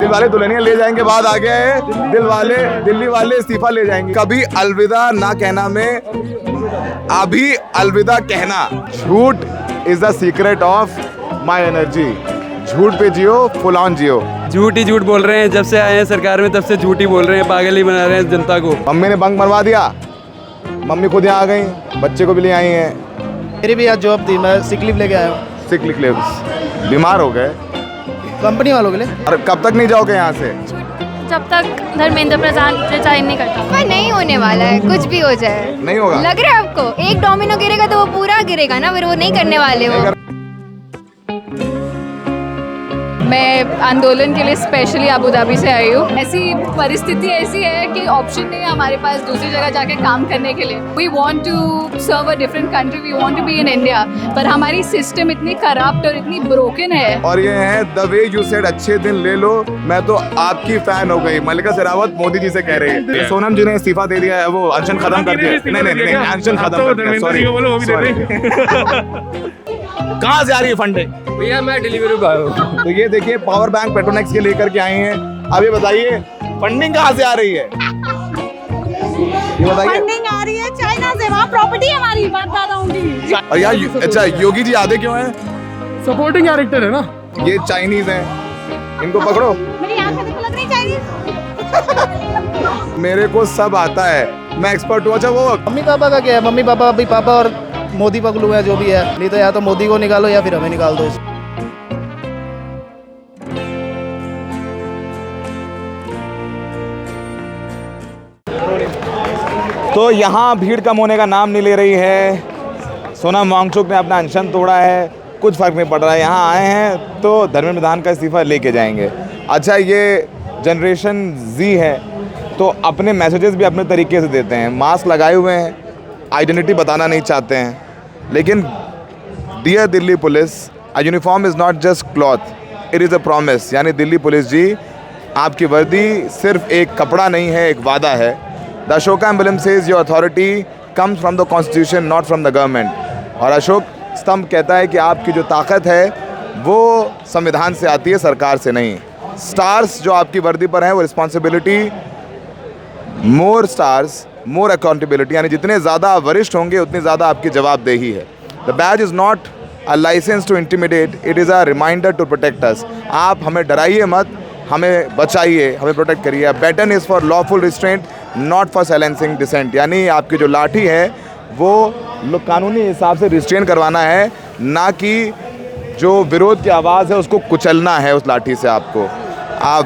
वाले दुल्हनिया ले जाएंगे, बाद आ गया है दिल्ली वाले इस्तीफा ले जाएंगे। कभी अलविदा ना कहना में अभी अलविदा कहना। झूठ is the secret of my energy. झूठ पे जियो, फुल ऑन जियो। झूठ ही झूठ बोल रहे हैं, जब से आए हैं सरकार में तब से झूठ ही बोल रहे हैं, पागल ही बना रहे हैं जनता को। मम्मी ने बंक मरवा दिया, मम्मी खुद यहाँ आ गई, बच्चे को भी ले आई हैं। मेरी भी आज जॉब थी, मैं सिक लीव लेके आया हूँ। सिक लीव, बीमार हो गए कंपनी वालों के लिए। और कब तक नहीं जाओगे यहाँ से? जब तक धर्मेंद्र प्रधान रिजाइन नहीं करता। पर नहीं होने वाला है, कुछ भी हो जाए। नहीं होगा, लग रहा है आपको? एक डोमिनो गिरेगा तो वो पूरा गिरेगा ना, फिर वो नहीं करने वाले वो। मैं आंदोलन के लिए स्पेशली अबू धाबी से आई हूँ। ऐसी परिस्थिति ऐसी है कि ऑप्शन नहीं है हमारे पास दूसरी जगह जाके काम करने के लिए। We want to serve a different country, we want to be in India, पर हमारी सिस्टम इतनी करप्ट और इतनी ब्रोकन है। और ये है द वे यू सेड, अच्छे दिन ले लो। मैं तो आपकी फैन हो गई। मल्लिका शेरावत मोदी जी से कह रही है। सोनम जी ने इस्तीफा दे दिया है, वो अनशन खत्म कर दिया। नहीं, अनशन खत्म कर दिया। सॉरी। कहाँ से आ रही है फंडिंग? भैया मैं डिलीवरी बॉय हूँ। तो ये देखिए पावर बैंक पेट्रोनेक्स के लेकर के आए हैं। अब ये बताइए फंडिंग कहाँ से आ रही है? ये बताइए। फंडिंग आ रही है चाइना से, वहाँ प्रॉपर्टी हमारी बात ज्यादा होंगी। और यार अच्छा, योगी जी आधे क्यों हैं? सपोर्टिंग कैरेक्टर है ना। ये चाइनीज हैं, इनको पकड़ो। मेरी आंखें देखो, लग रही चाइनीज। मेरे को सब आता है, मैं एक्सपर्ट हूँ। अच्छा वो मम्मी पापा का क्या है? मम्मी पापा, अभी पापा और मोदी पगलू है जो भी है। नहीं तो या तो मोदी को निकालो या फिर हमें निकाल दो। तो यहाँ भीड़ कम होने का नाम नहीं ले रही है। सोनम वांगचुक ने अपना अनशन तोड़ा है, कुछ फर्क नहीं पड़ रहा है। यहाँ आए हैं तो धर्मेंद्र प्रधान का इस्तीफा लेके जाएंगे। अच्छा ये जनरेशन जी है तो अपने मैसेजेस भी अपने तरीके से देते हैं। मास्क लगाए हुए हैं, आइडेंटिटी बताना नहीं चाहते हैं। लेकिन dear Delhi police, a uniform is not just cloth, it is a promise. यानी दिल्ली पुलिस जी, आपकी वर्दी सिर्फ एक कपड़ा नहीं है, एक वादा है। The Ashoka emblem says your authority comes from the constitution, not from the government. और अशोक स्तंभ कहता है कि आपकी जो ताकत है वो संविधान से आती है, सरकार से नहीं। स्टार्स जो आपकी वर्दी पर हैं वो रिस्पॉन्सिबिलिटी, मोर स्टार्स मोर अकाउंटेबिलिटी, यानी जितने ज़्यादा वरिष्ठ होंगे उतनी ज़्यादा आपकी जवाबदेही है। The badge is not a licence to intimidate, it is a reminder to protect us. आप हमें डराइए मत, हमें बचाइए, हमें प्रोटेक्ट करिए। Baton is for lawful restraint, not for silencing dissent. यानी आपकी जो लाठी है वो कानूनी हिसाब से रिस्ट्रेन करवाना है, ना कि जो विरोध की आवाज़ है उसको कुचलना है उस लाठी से आपको।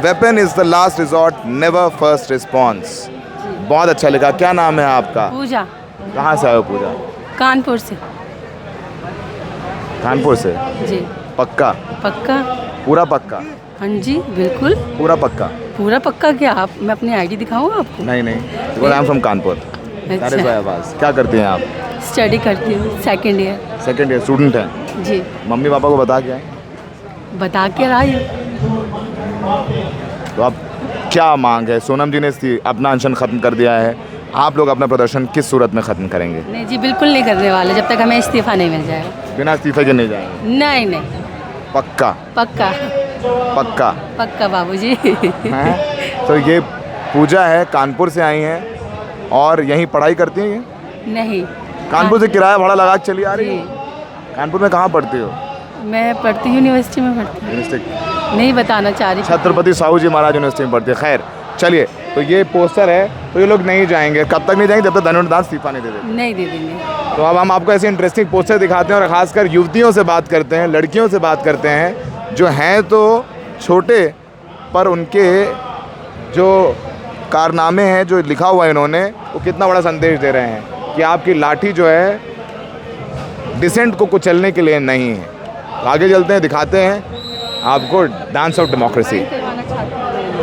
Weapon is the last resort, never first response. बहुत अच्छा लगा। क्या नाम है आपका? पूजा। कहाँ से आए हो पूजा? कानपुर से। कानपुर से? जी। पक्का? पक्का? पूरा पक्का? हाँ जी बिल्कुल। पूरा पक्का? पूरा पक्का क्या? आप, मैं अपनी आईडी दिखाऊँ आपको? नहीं, आई एम फ्रॉम कानपुर। क्या करती हैं आप? स्टडी करती हूँ, second year. Second year student हैं? जी। मम्मी पापा को बता के आए? बता के आई। तो आप क्या मांग है? सोनम जी ने अपना अनशन ख़त्म कर दिया है, आप लोग अपना प्रदर्शन किस सूरत में ख़त्म करेंगे? नहीं जी बिल्कुल नहीं करने वाले, जब तक हमें इस्तीफा नहीं मिल जाएगा। बिना इस्तीफे के नहीं जाएंगे? नहीं नहीं। पक्का? पक्का पक्का? पक्का बाबूजी। हैं? तो ये पूजा है, कानपुर से आई हैं और यहीं पढ़ाई करती हैं ये? नहीं। कानपुर से किराया भाड़ा लगा के चली आ रही जी। है? कानपुर में कहाँ पढ़ती हो? मैं पढ़ती हूँ यूनिवर्सिटी में पढ़ती हूँ। यूनिवर्सिटी? नहीं बताना चाह रही। छत्रपति साहू जी महाराज यूनिवर्सिटी में पढ़ती है। खैर चलिए, तो ये पोस्टर है, तो ये लोग नहीं जाएंगे। कब तक नहीं जाएंगे? जब तक धर्मेंद्र प्रधान इस्तीफा नहीं दे देते। नहीं दे देंगे। तो अब हम आपको ऐसे इंटरेस्टिंग पोस्टर दिखाते हैं और ख़ासकर युवतियों से बात करते हैं, लड़कियों से बात करते हैं जो हैं तो छोटे पर उनके जो कारनामे हैं, जो लिखा हुआ है इन्होंने, वो कितना बड़ा संदेश दे रहे हैं कि आपकी लाठी जो है डिसेंट को कुचलने के लिए नहीं है। आगे चलते हैं, दिखाते हैं आपको डांस ऑफ डेमोक्रेसी।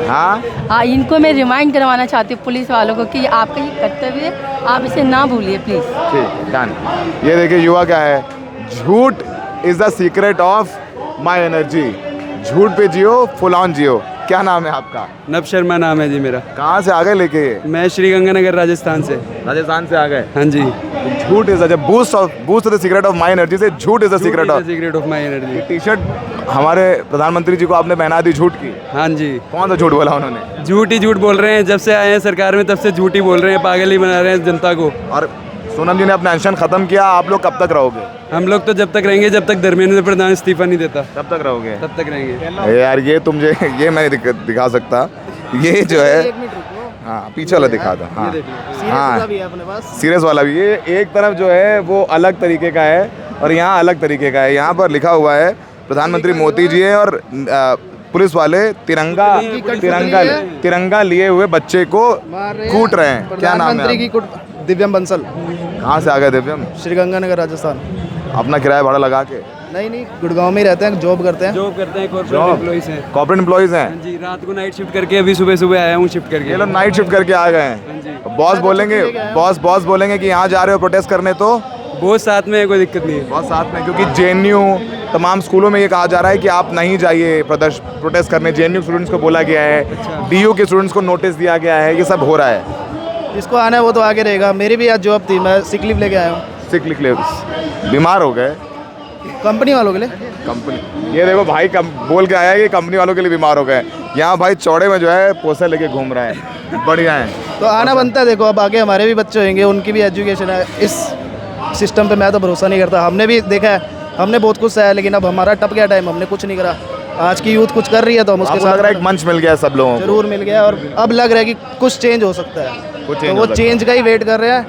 हाँ हाँ, इनको मैं रिमाइंड करवाना चाहती हूँ पुलिस वालों को कि आपका ये कर्तव्य है, आप इसे ना भूलिए प्लीज़। ठीक, डन। ये देखिए युवा क्या है, झूठ is the secret of my energy. झूठ पे जियो, फुल ऑन जियो। क्या नाम है आपका? नव शर्मा नाम है जी मेरा। कहाँ से आ गए लेके ये? मैं श्री गंगानगर राजस्थान से। राजस्थान से आ गए। हाँ जी। झूठ is the boost the secret of my energy से झूठ is the secret of my energy. T shirt हमारे प्रधानमंत्री जी को आपने पहना दी झूठ की। हाँ जी। कौन सा झूठ बोला उन्होंने? झूठ ही झूठ बोल रहे हैं, जब से आए हैं सरकार में तब से झूठ ही बोल रहे हैं, पागल ही बना रहे हैं जनता को। और सोनम जी ने अपना अनशन खत्म किया, आप लोग कब तक रहोगे? हम लोग तो जब तक रहेंगे जब तक धर्मेंद्र प्रधान इस्तीफा नहीं देता, तब तक रहोगे? तब तक रहेंगे। यार ये तुम मुझे ये मैं नहीं दिखा सकता, ये जो है हाँ पीछे वाला दिखा दो। हाँ हाँ सीरियस वाला भी। ये एक तरफ जो है वो अलग तरीके का है और यहाँ अलग तरीके का है। यहाँ पर लिखा हुआ है प्रधानमंत्री मोदी जी है और पुलिस वाले तिरंगा लिए हुए बच्चे को कूट रहे हैं। क्या नाम है? दिव्यम बंसल। कहाँ से आ गए दिव्यम? श्री गंगानगर राजस्थान। अपना किराया भाड़ा लगा के? नहीं गुड़गांव में ही रहते हैं, जॉब करते हैं। कॉर्पोरेट एम्प्लॉइज हैं। कॉर्पोरेट एम्प्लॉइज हैं जी। रात को नाइट शिफ्ट करके अभी सुबह आया हूँ शिफ्ट करके। ये लोग नाइट शिफ्ट करके आ गए हैं। बॉस बोलेंगे कि यहाँ जा रहे हो प्रोटेस्ट करने, तो बहुत साथ में है, कोई दिक्कत नहीं है। बहुत साथ में, क्योंकि जेएनयू तमाम स्कूलों में ये कहा जा रहा है कि आप नहीं जाइए प्रोटेस्ट करने। जेएनयू स्टूडेंट्स को बोला गया है, डीयू के स्टूडेंट्स को नोटिस दिया गया है, ये सब हो रहा है। जिसको आना है वो तो आगे रहेगा। मेरी भी आज जॉब थी, मैं सिक लीव लेके आया हूँ। Sick leave? बीमार हो गए? कंपनी वालों के लिए। कंपनी, ये देखो भाई बोल के आया है कि कंपनी वालों के लिए बीमार हो गए। यहाँ भाई चौड़े में जो है पोस्टर लेके घूम रहा है, बढ़िया है। तो आना बनता है। देखो अब आगे हमारे भी बच्चे होंगे, उनकी भी एजुकेशन है। इस सिस्टम पे मैं तो भरोसा नहीं करता। हमने भी देखा है, हमने बहुत कुछ सहा है, लेकिन अब हमारा टप गया टाइम, हमने कुछ नहीं करा। आज की यूथ कुछ कर रही है तो हम उसके साथ। लग रहा है एक मंच मिल गया सब लोगों को। जरूर मिल गया और अब लग रहा है कि कुछ चेंज हो सकता है। तो वो चेंज का ही वेट कर रहे हैं।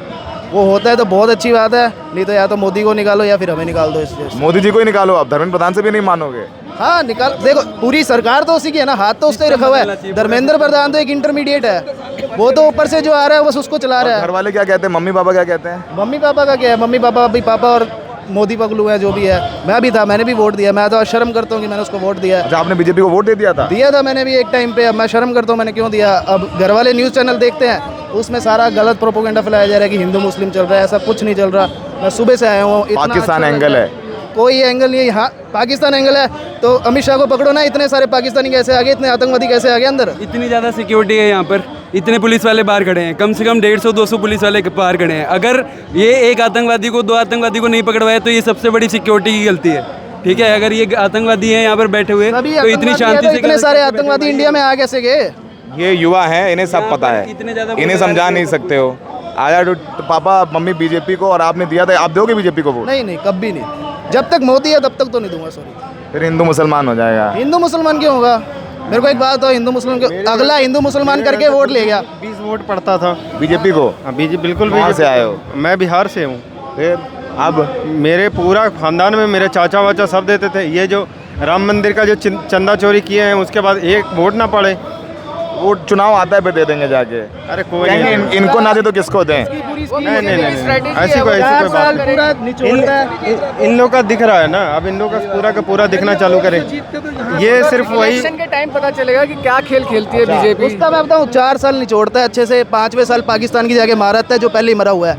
वो होता है तो बहुत अच्छी बात है, नहीं तो या तो मोदी को निकालो या फिर हमें निकाल दो इस देश से। मोदी जी को ही निकालो, आप धर्मेंद्र प्रधान से भी नहीं मानोगे? हाँ निकाल। देखो पूरी सरकार तो उसी की है ना, हाथ तो उसका ही रखा हुआ है। धर्मेंद्र प्रधान तो एक इंटरमीडिएट है, वो तो ऊपर से जो आ रहा है बस उसको चला रहा है। घर वाले क्या कहते हैं, मम्मी पापा क्या कहते हैं? मम्मी पापा का क्या है, मम्मी पापा अभी पापा और मोदी पगलू है जो भी है। मैं भी था, मैंने भी वोट दिया। मैं तो शर्म करता हूँ कि मैंने उसको वोट दिया। अच्छा, आपने बीजेपी को वोट दे दिया था? दिया था मैंने भी एक टाइम पे। अब मैं शर्म करता हूँ मैंने क्यों दिया। अब घर वाले न्यूज़ चैनल देखते हैं, उसमें सारा गलत प्रोपोगेंडा फैलाया जा रहा है कि हिंदू मुस्लिम चल रहा है। ऐसा कुछ नहीं चल रहा। मैं सुबह से आया हूँ। पाकिस्तान एंगल है? कोई एंगल नहीं है। हाँ पाकिस्तान एंगल है तो अमित शाह को पकड़ो ना। इतने सारे पाकिस्तानी कैसे आ गए, इतने आतंकवादी कैसे आ गए अंदर? इतनी ज़्यादा सिक्योरिटी है यहाँ पर, इतने पुलिस वाले बाहर खड़े हैं, कम से कम 150-200 पुलिस वाले बाहर खड़े हैं। अगर ये एक आतंकवादी को, 2 आतंकवादी को नहीं पकड़वाया तो ये सबसे बड़ी सिक्योरिटी की गलती है। ठीक है, अगर ये आतंकवादी हैं यहाँ पर बैठे हुए तो इतनी शांति से इतने सारे आतंकवादी इंडिया में आ कैसे गए? ये युवा है, इन्हें सब पता है, इन्हें समझा नहीं सकते हो। आया पापा मम्मी बीजेपी को और आपने दिया था, आप दोगे बीजेपी को वोट? नहीं कभी नहीं। जब तक मोदी है तब तक तो नहीं दूंगा। सॉरी। फिर हिंदू मुसलमान हो जाएगा। हिंदू मुसलमान क्यों होगा? मेरे को एक बात हो, हिंदू मुसलमान क्यों? अगला हिंदू मुसलमान करके वोट ले गया। 20 वोट पड़ता था बीजेपी को? बीजेपी बिल्कुल। कहाँ से आए हो? मैं बिहार से हूँ। फिर अब मेरे पूरा खानदान में मेरे चाचा वाचा सब देते थे। ये जो राम मंदिर का जो चंदा चोरी किए हैं उसके बाद एक वोट ना पड़े। वो चुनाव आता है, पे दे देंगे जाके। अरे कोई नहीं, इनको ना दे तो किसको दें? नहीं ऐसी कोई बात नहीं। इन लोग का दिख रहा है ना, अब इन लोग का पूरा दिखना चालू करें। ये सिर्फ वही के टाइम पता चलेगा कि क्या खेल खेलती है बीजेपी। उसका मैं बताऊँ 4 साल निचोड़ता है अच्छे से, 5वें साल पाकिस्तान की जाके मारा था जो पहले ही मरा हुआ है।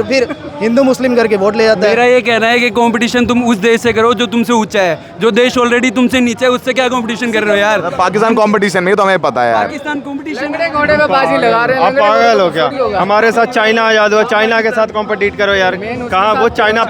फिर हिंदू मुस्लिम करके वोट ले जाता है। मेरा ये कहना है कि कंपटीशन तुम उस देश से करो जो तुमसे ऊंचा है। जो देश ऑलरेडी तुमसे नीचे है उससे क्या कंपटीशन कर रहे हो यार? पाकिस्तान कंपटीशन में तो हमें पता है यार। पाकिस्तान कंपटीशन घोड़े में बाजी लगा रहे हैं। आप पागल हो क्या? हमारे साथ चाइना आजाद हो, चाइना के साथ कॉम्पिटिट करो यार। कहाँ वो चाइना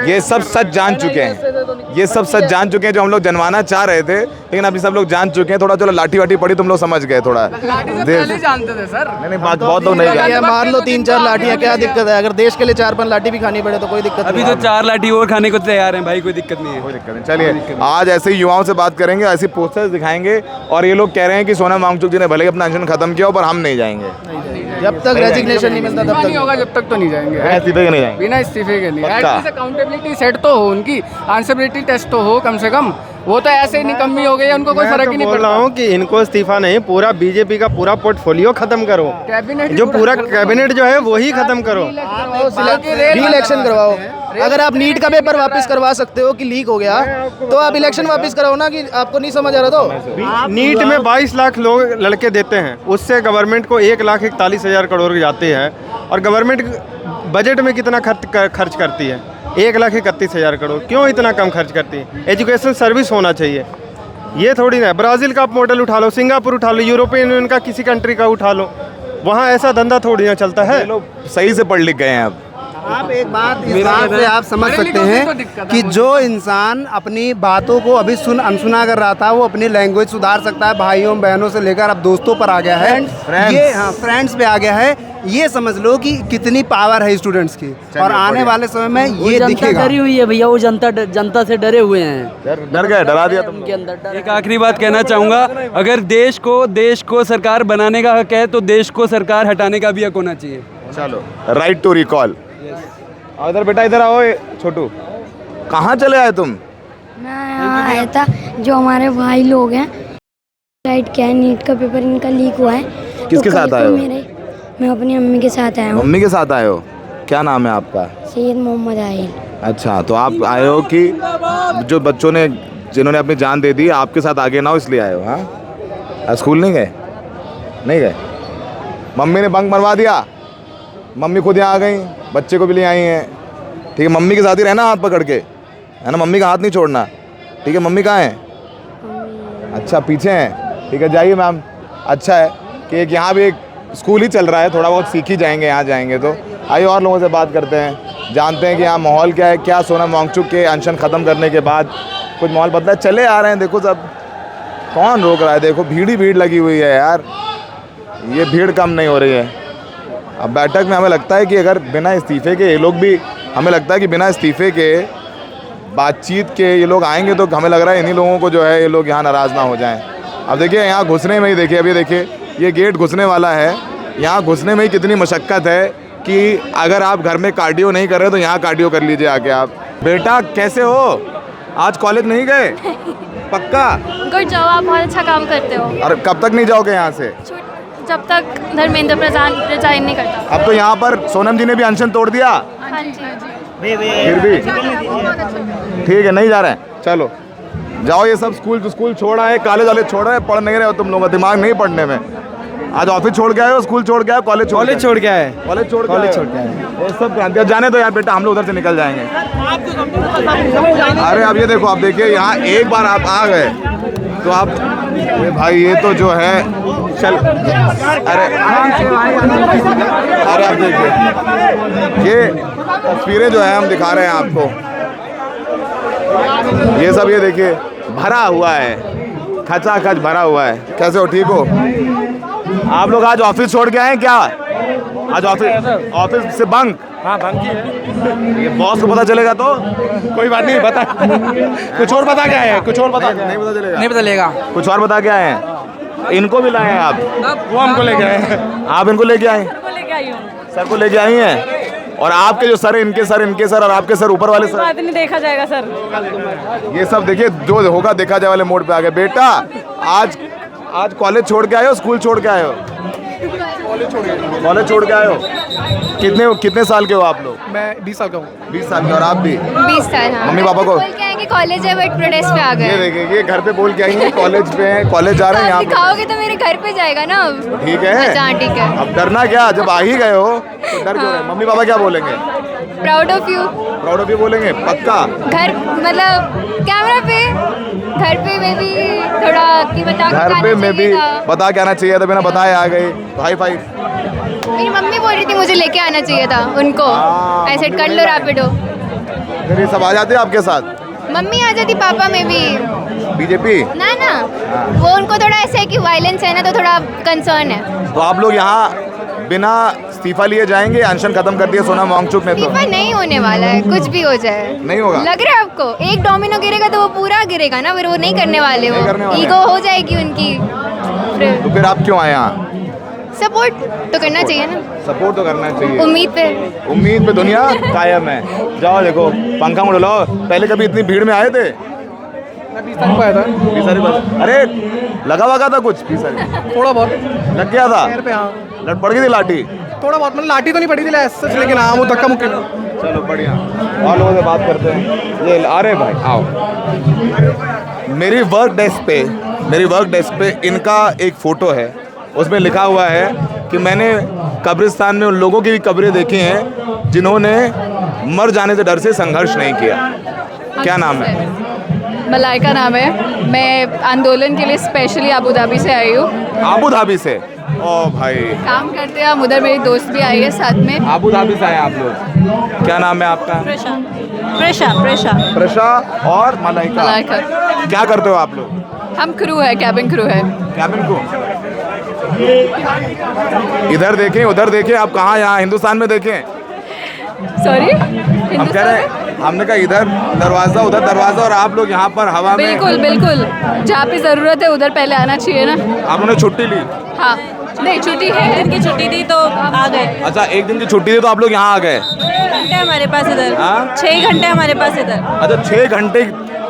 ये सब सच जान चुके हैं। ये सब सच जान चुके हैं जो हम लोग जनवाना चाह रहे थे, लेकिन अभी सब लोग जान चुके हैं। थोड़ा चलो लाठी वाठी पड़ी, तुम लोग समझ गए थोड़ा। जानते थे सर। नहीं बहुत लोग नहीं जानते। मार लो 3-4 लाठियाँ, क्या दिक्कत है? अगर देश के लिए 4-5 लाठी भी खानी पड़े तो कोई दिक्कत अभी नहीं। तो 4 लाठी और खाने को तैयार हैं भाई, कोई दिक्कत नहीं है। कोई दिक्कत नहीं। चलिए आज ऐसे ही युवाओं से बात करेंगे, ऐसी पोस्टर्स दिखाएंगे और ये लोग कह रहे हैं कि सोनम वांगचुक जी ने भले ही अपना अनशन खत्म किया पर हम नहीं जाएंगे। जब तक रेजिग्नेशन नहीं मिलता तब तक होगा, जब तक तो नहीं जाएंगे। इस्तीफे के नहीं जाएंगे? बिना इस्तीफे के नहीं। पक्का? एटलीस्ट अकाउंटेबिलिटी सेट तो हो, उनकी आंसरेबिलिटी टेस्ट तो हो कम से कम। वो तो ऐसे ही निकम्मी हो गई है, उनको कोई फर्क ही नहीं पड़ रहा हूँ कि इनको इस्तीफा नहीं, पूरा बीजेपी का पूरा पोर्टफोलियो खत्म करो। कैबिनेट जो पूरा कैबिनेट जो है वही खत्म करो। री इलेक्शन करवाओ। अगर आप नीट का पेपर वापस करवा सकते हो कि लीक हो गया तो आप इलेक्शन वापस कराओ ना। कि आपको नहीं समझ आ रहा तो नीट में 22 लाख लोग लड़के देते हैं, उससे गवर्नमेंट को 1,41,000 करोड़ जाते हैं। और गवर्नमेंट बजट में कितना खर्च करती है? 1,31,000 करोड़। क्यों इतना कम खर्च करती है? एजुकेशन सर्विस होना चाहिए। ये थोड़ी ना है, ब्राज़ील का आप मॉडल उठा लो, सिंगापुर उठा लो, यूरोपियन यूनियन का किसी कंट्री का उठा लो, वहाँ ऐसा धंधा थोड़ी ना चलता है। ये लोग सही से पढ़ लिख गए हैं अब। आप एक बात इस बात से आप समझ सकते हैं कि जो इंसान अपनी बातों को अभी अनसुना कर रहा था, वो अपनी लैंग्वेज सुधार सकता है। भाइयों बहनों से लेकर अब दोस्तों पर आ गया है, ये हाँ फ्रेंड्स पे आ गया है। ये समझ लो कि कितनी पावर है स्टूडेंट्स की, और आने वाले समय में ये दिखेगा। डरी हुई है भैया, वो जनता से डरे हुए हैं। डर गए, डरा दिया तुमके अंदर। एक आखिरी बात कहना चाहूँगा, अगर देश को सरकार बनाने का हक है तो देश को सरकार हटाने का भी हक होना चाहिए। चलो, राइट टू रिकॉल। इधर बेटा, इधर आओ। छोटू, कहाँ चले आए तुम? मैं यहाँ आया था, जो हमारे भाई लोग हैं, राइट क्या है, नीट का पेपर इनका लीक हुआ है। किसके साथ आए हो? मैं अपनी अम्मी के साथ आया हूँ। मम्मी के साथ आए हो? क्या नाम है आपका? सैयद मोहम्मद आहिल। अच्छा, तो आप आए हो कि जो बच्चों ने जिन्होंने अपनी जान दे दी आपके साथ आगे ना हो, इसलिए आए हो? हाँ, स्कूल नहीं गए? नहीं गए? मम्मी ने बंक मरवा दिया, मम्मी खुद यहाँ आ गई, बच्चे को भी ले आई हैं। ठीक है, मम्मी के साथ ही रहना, हाथ पकड़ के, है ना? मम्मी का हाथ नहीं छोड़ना, ठीक है? मम्मी कहाँ हैं? अच्छा, पीछे हैं। ठीक है, जाइए मैम। अच्छा है कि एक यहाँ भी एक स्कूल ही चल रहा है, थोड़ा बहुत सीख ही जाएंगे यहाँ जाएंगे तो। आइए और लोगों से बात करते हैं, जानते हैं कि यहाँ माहौल क्या है। क्या सोनम वांगचुक के अनशन ख़त्म करने के बाद कुछ माहौल बदला? चले आ रहे हैं, देखो सब, कौन रोक रहा है? देखो भीड़ ही भीड़ लगी हुई है यार, ये भीड़ कम नहीं हो रही है। अब बैठक में हमें लगता है कि अगर बिना इस्तीफ़े के ये लोग भी, हमें लगता है कि बिना इस्तीफ़े के बातचीत के ये लोग आएंगे तो हमें लग रहा है इन्हीं लोगों को जो है ये लोग यहाँ नाराज़ ना हो जाएं। अब देखिए यहाँ घुसने में ही, देखिए अभी देखिए ये गेट घुसने वाला है, यहाँ घुसने में ही कितनी मशक्क़त है कि अगर आप घर में कार्डियो नहीं कर रहे तो यहाँ कार्डियो कर लीजिए आके आप। बेटा कैसे हो? आज कॉलेज नहीं गए? पक्का? गुड जॉब, आप बहुत अच्छा काम करते हो। और कब तक नहीं जाओगे यहाँ से? जब तक धर्मेंद्र प्रधान रिजाइन नहीं करता। अब तो यहाँ पर सोनम जी ने भी अनशन तोड़ दिया, हाँ जी। फिर भी ठीक है, नहीं जा रहे हैं? चलो जाओ, ये सब स्कूल छोड़ा है, कॉलेज वाले छोड़ रहे हैं, पढ़ नहीं रहे हो तुम लोग, दिमाग नहीं पढ़ने में। आज ऑफिस छोड़ के आए हो, स्कूल छोड़ के आए हो, कॉलेज छोड़ के आए, कॉलेज छोड़ के आए, वो सब क्रांति। जाने दो यार बेटा, हम लोग उधर से निकल जाएंगे। अरे अब ये देखो, आप देखिए यहाँ एक बार आप आ गए तो आप, भाई ये तो जो है चल, अरे आप देखिए ये तस्वीरें जो है हम दिखा रहे हैं आपको, ये सब ये देखिए भरा हुआ है, खचाखच भरा हुआ है। कैसे हो? ठीक हो? आप लोग आज ऑफिस छोड़ के आए क्या? आज ऑफिस से बंक? हाँ, बंक ही है। ये बॉस को पता चलेगा तो कोई बात नहीं, बता कुछ और बता क्या है, कुछ और बता। नहीं पता चलेगा, नहीं पता चलेगा। कुछ और बता के आए हैं। इनको भी लाए हैं आप? वो हमको लेके आए हैं। आप इनको लेके आए? सर को लेके आई हैं? और आपके जो सर है, इनके सर और आपके सर, ऊपर वाले सर, नहीं देखा जाएगा सर। ये सब देखिए जो होगा देखा जाए वाले मोड पे आ गए। बेटा आज कॉलेज छोड़ के आए हो, स्कूल छोड़ के आए हो? कॉलेज छोड़ के आए हो। कितने साल के हो आप लोग? मैं 20 साल का हूँ। 20 साल के। और आप भी? 20 साल। हाँ। मम्मी पापा को? बोल के आए कि कॉलेज है, बट प्रोटेस्ट पे आ ये गए। देखिए, ये घर पे बोल के आई हैं कॉलेज पे हैं, कॉलेज जा रहे हैं। यहाँ दिखाओगे तो मेरे घर पे जाएगा ना अब। ठीक है, अच्छा ठीक है। अब डरना क्या, जब आ ही गए हो तो डर क्यों रहे? मम्मी पापा क्या बोलेंगे? Proud of you. Proud of you बोलेंगे पक्का? घर मतलब कैमरा पे, घर पे में भी थोड़ा कि बता के घर पे आना में भी चाहिए था। बता के आना चाहिए था, बिना बताए आ गई। High five. मेरी मम्मी बोल रही थी मुझे लेके आना चाहिए था उनको, ऐसे कर लो रैपिडो। फिर ये सब आ जाते आपके साथ? मम्मी आ जाती, पापा में भी। बीजेपी? ना वो उनको थोड़ा ऐसे है कि वायलेंस है ना, तो थोड़ा कंसर्न है। तो आप लोग यहाँ बिना इस्तीफा लिए जाएंगे? अनशन खत्म कर दिया सोनम वांगचुक ने तो। इस्तीफा नहीं होने वाला है, कुछ भी हो जाए। नहीं होगा? लग रहा है आपको? एक डोमिनो गिरेगा तो वो पूरा गिरेगा ना, फिर वो नहीं करने वाले, नहीं करने वो वाले। ईगो हो जाएगी उनकी। तो फिर आप क्यों आए यहाँ? सपोर्ट तो करना चाहिए ना। सपोर्ट तो करना चाहिए। उम्मीद पे दुनिया कायम है। जाओ देखो, पंखा मुड़ लो। पहले कभी इतनी भीड़ में आए थे? मैं 20 तारीख को आया था। 20 तारीख? अरे लगा वगा था कुछ? 20 तारीख थोड़ा बहुत लग गया था? पैर पे। हाँ, लट पड़ गई थी लाठी? थोड़ा बहुत, मतलब लाठी तो नहीं पड़ी थी सच, लेकिन हाँ वो धक्का मुक्की। चलो बढ़िया, और लोगों से बात करते हैं। ये अरे भाई आओ। मेरी वर्क डेस्क पे इनका एक फ़ोटो है, उसमें लिखा हुआ है कि मैंने कब्रिस्तान में उन लोगों की भी कब्रें देखी हैं जिन्होंने मर जाने से डर से संघर्ष नहीं किया। क्या नाम है? मलाइका नाम है। मैं आंदोलन के लिए स्पेशली अबू धाबी से आई हूँ। अबू धाबी से? ओ भाई, काम करते हैं हम उधर, मेरी दोस्त भी आई है साथ में। अबू धाबी से आए आप लोग। क्या नाम है आपका? प्रशा और मलाइका। क्या करते हो आप लोग? हम क्रू है, कैबिन क्रू है। Cabin crew. इधर देखें उधर देखें, आप कहाँ? यहाँ हिंदुस्तान में देखें। सॉरी, हम कह रहे हैं, हमने कहा इधर दरवाजा उधर दरवाजा और आप लोग यहाँ पर हवा में। बिल्कुल बिल्कुल, जहाँ पे ज़रूरत है उधर पहले आना चाहिए ना। आप लोगों ने छुट्टी ली? हाँ, नहीं छुट्टी है, दिन की छुट्टी थी तो आ गए। अच्छा, एक दिन की छुट्टी थी तो आप लोग यहाँ आ गए? 6 घंटे हमारे पास इधर। हाँ? 6 घंटे हमारे पास इधर। अच्छा, 6 घंटे